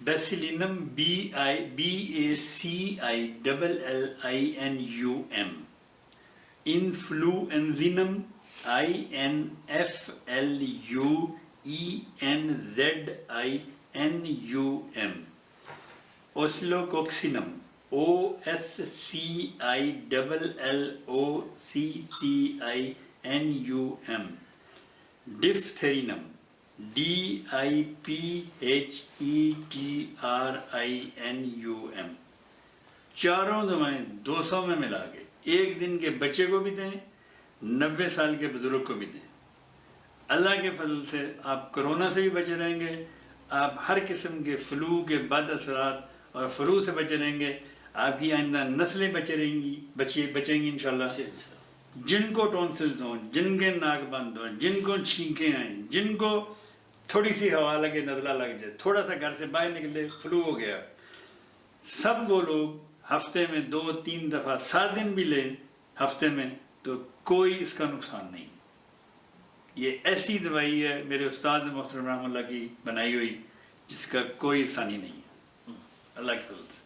بیسیلینم BACILLINUM. انفلوئنزینم INFLUENZINUM. اوسلوکوکسینم OSCILLOCCINUM. ڈپتھرینم DIPHETRINUM. چاروں دوائیں 200 میں ملا کے 1 دن کے بچے کو بھی دیں، 90 سال کے بزرگ کو بھی دیں. اللہ کے فضل سے آپ کرونا سے بھی بچے رہیں گے، آپ ہر قسم کے فلو کے بد اثرات اور فلو سے بچے رہیں گے. آپ کی آئندہ نسلیں بچیں گی انشاءاللہ. جن کو ٹونسلز ہوں، جن کے ناک بند ہوں، جن کو چھینکیں آئیں، جن کو تھوڑی سی ہوا لگے، نزلہ لگ جائے، تھوڑا سا گھر سے باہر نکلے فلو ہو گیا، سب وہ لوگ ہفتے میں 2-3 دفعہ 7 دن بھی لیں ہفتے میں، تو کوئی اس کا نقصان نہیں. یہ ایسی دوائی ہے میرے استاد محترم رحمہ اللہ کی بنائی ہوئی جس کا کوئی ثانی نہیں ہے. اللہ کے فضل سے.